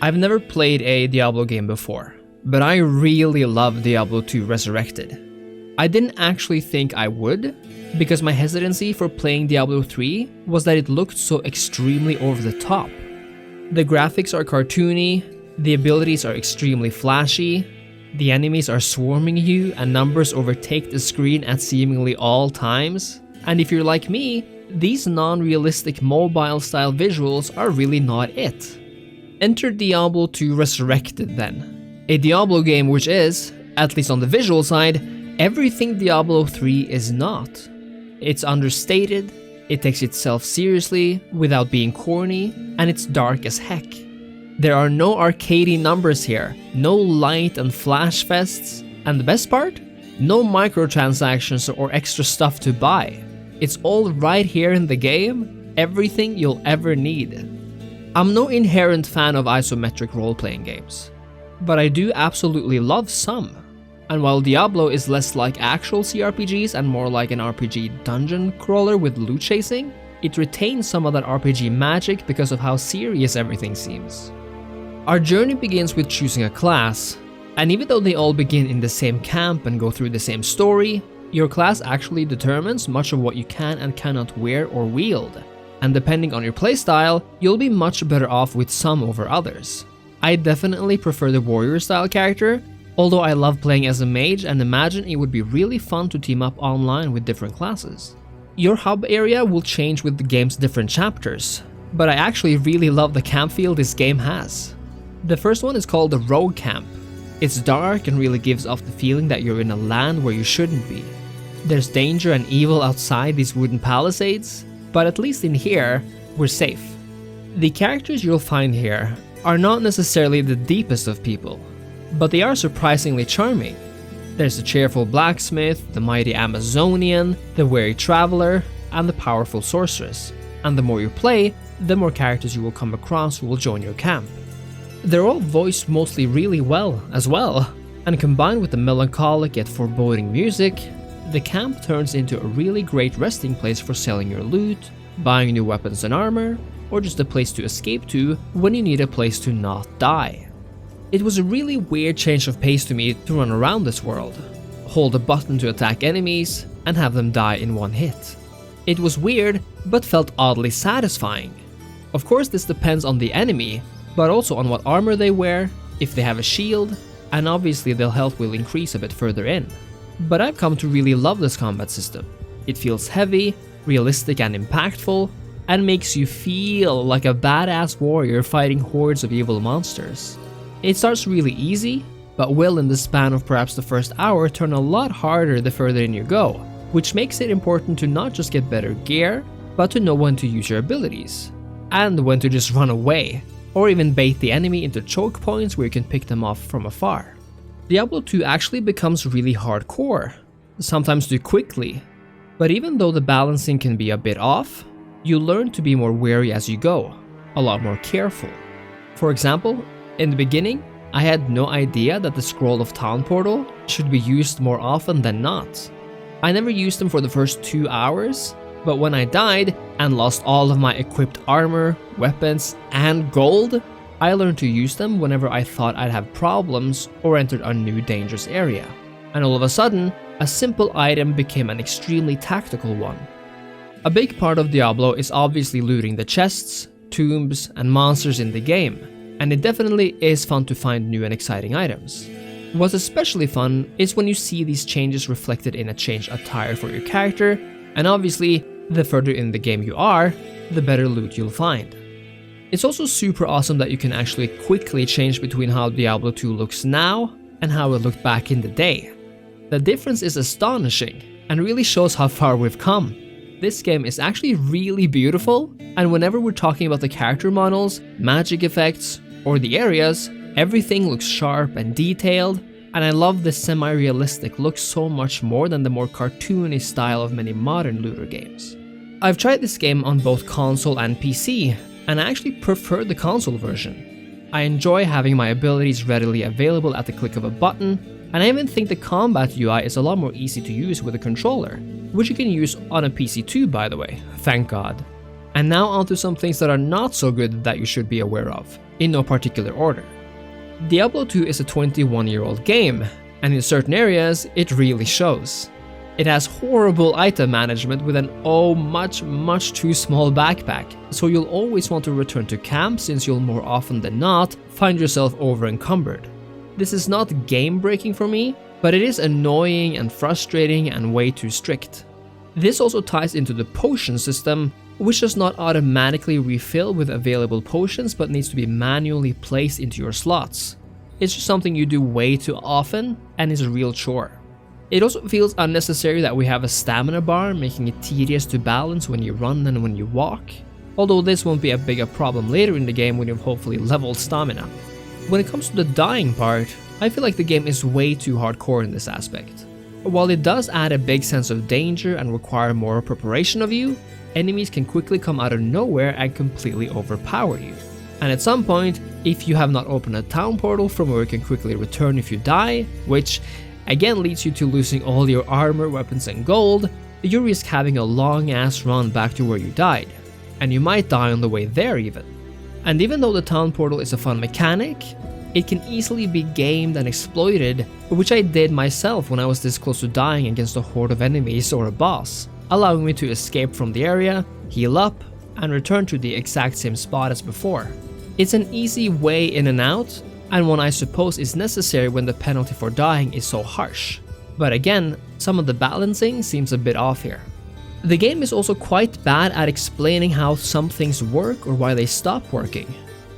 I've never played a Diablo game before, but I really love Diablo 2 Resurrected. I didn't actually think I would, because my hesitancy for playing Diablo 3 was that it looked so extremely over the top. The graphics are cartoony, the abilities are extremely flashy, the enemies are swarming you and numbers overtake the screen at seemingly all times, and if you're like me, these non-realistic mobile-style visuals are really not it. Enter Diablo 2 Resurrected then. A Diablo game which is, at least on the visual side, everything Diablo 3 is not. It's understated, it takes itself seriously without being corny, and it's dark as heck. There are no arcadey numbers here, no light and flash fests, and the best part? No microtransactions or extra stuff to buy. It's all right here in the game, everything you'll ever need. I'm no inherent fan of isometric role-playing games, but I do absolutely love some. And while Diablo is less like actual CRPGs and more like an RPG dungeon crawler with loot chasing, it retains some of that RPG magic because of how serious everything seems. Our journey begins with choosing a class, and even though they all begin in the same camp and go through the same story, your class actually determines much of what you can and cannot wear or wield. And depending on your playstyle, you'll be much better off with some over others. I definitely prefer the warrior style character, although I love playing as a mage and imagine it would be really fun to team up online with different classes. Your hub area will change with the game's different chapters, but I actually really love the camp feel this game has. The first one is called the Rogue Camp. It's dark and really gives off the feeling that you're in a land where you shouldn't be. There's danger and evil outside these wooden palisades, but at least in here, we're safe. The characters you'll find here are not necessarily the deepest of people, but they are surprisingly charming. There's the cheerful blacksmith, the mighty Amazonian, the wary traveler, and the powerful sorceress. And the more you play, the more characters you will come across who will join your camp. They're all voiced mostly really well as well, and combined with the melancholic yet foreboding music, the camp turns into a really great resting place for selling your loot, buying new weapons and armor, or just a place to escape to when you need a place to not die. It was a really weird change of pace to me to run around this world, hold a button to attack enemies, and have them die in one hit. It was weird, but felt oddly satisfying. Of course, this depends on the enemy, but also on what armor they wear, if they have a shield, and obviously their health will increase a bit further in. But I've come to really love this combat system. It feels heavy, realistic and impactful, and makes you feel like a badass warrior fighting hordes of evil monsters. It starts really easy, but will in the span of perhaps the first hour turn a lot harder the further in you go, which makes it important to not just get better gear, but to know when to use your abilities, and when to just run away, or even bait the enemy into choke points where you can pick them off from afar. Diablo 2 actually becomes really hardcore, sometimes too quickly, but even though the balancing can be a bit off, you learn to be more wary as you go, a lot more careful. For example, in the beginning, I had no idea that the Scroll of Town portal should be used more often than not. I never used them for the first 2 hours, but when I died and lost all of my equipped armor, weapons, and gold, I learned to use them whenever I thought I'd have problems or entered a new dangerous area. And all of a sudden, a simple item became an extremely tactical one. A big part of Diablo is obviously looting the chests, tombs, and monsters in the game, and it definitely is fun to find new and exciting items. What's especially fun is when you see these changes reflected in a changed attire for your character, and obviously, the further in the game you are, the better loot you'll find. It's also super awesome that you can actually quickly change between how Diablo 2 looks now and how it looked back in the day. The difference is astonishing and really shows how far we've come. This game is actually really beautiful, and whenever we're talking about the character models, magic effects, or the areas, everything looks sharp and detailed, and I love the semi-realistic look so much more than the more cartoony style of many modern looter games. I've tried this game on both console and PC, and I actually prefer the console version. I enjoy having my abilities readily available at the click of a button, and I even think the combat UI is a lot more easy to use with a controller, which you can use on a PC too, by the way, thank God. And now onto some things that are not so good that you should be aware of, in no particular order. Diablo 2 is a 21-year-old game, and in certain areas, it really shows. It has horrible item management with an much too small backpack, so you'll always want to return to camp since you'll more often than not find yourself over-encumbered. This is not game-breaking for me, but it is annoying and frustrating and way too strict. This also ties into the potion system, which does not automatically refill with available potions but needs to be manually placed into your slots. It's just something you do way too often and is a real chore. It also feels unnecessary that we have a stamina bar, making it tedious to balance when you run and when you walk, although this won't be a bigger problem later in the game when you've hopefully leveled stamina. When it comes to the dying part, I feel like the game is way too hardcore in this aspect. While it does add a big sense of danger and require more preparation of you, enemies can quickly come out of nowhere and completely overpower you. And at some point, if you have not opened a town portal from where you can quickly return if you die, which again leads you to losing all your armor, weapons and gold, you risk having a long ass run back to where you died, and you might die on the way there even. And even though the town portal is a fun mechanic, it can easily be gamed and exploited, which I did myself when I was this close to dying against a horde of enemies or a boss, allowing me to escape from the area, heal up, and return to the exact same spot as before. It's an easy way in and out, and one I suppose is necessary when the penalty for dying is so harsh. But again, some of the balancing seems a bit off here. The game is also quite bad at explaining how some things work or why they stop working.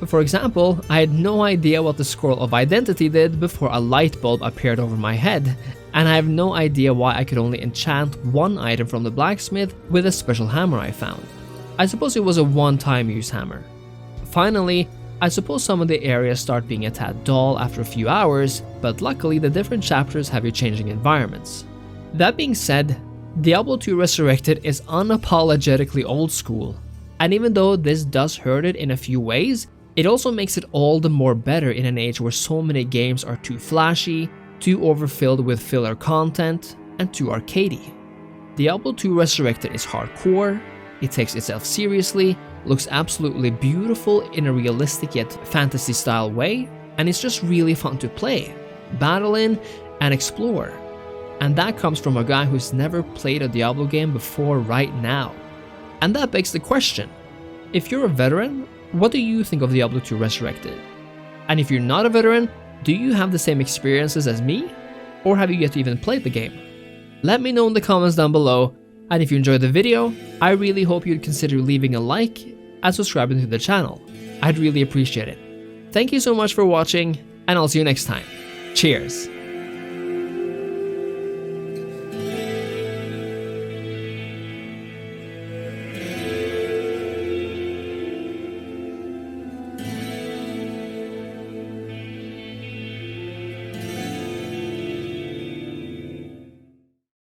For example, I had no idea what the scroll of identity did before a light bulb appeared over my head, and I have no idea why I could only enchant one item from the blacksmith with a special hammer I found. I suppose it was a one-time use hammer. Finally, I suppose some of the areas start being a tad dull after a few hours, but luckily the different chapters have you changing environments. That being said, Diablo 2 Resurrected is unapologetically old school, and even though this does hurt it in a few ways, it also makes it all the more better in an age where so many games are too flashy, too overfilled with filler content, and too arcadey. Diablo 2 Resurrected is hardcore, it takes itself seriously, looks absolutely beautiful in a realistic yet fantasy style way, and it's just really fun to play, battle in, and explore. And that comes from a guy who's never played a Diablo game before right now. And that begs the question, if you're a veteran, what do you think of Diablo 2 Resurrected? And if you're not a veteran, do you have the same experiences as me? Or have you yet to even played the game? Let me know in the comments down below, and if you enjoyed the video, I really hope you'd consider leaving a like and subscribing to the channel. I'd really appreciate it. Thank you so much for watching, and I'll see you next time. Cheers!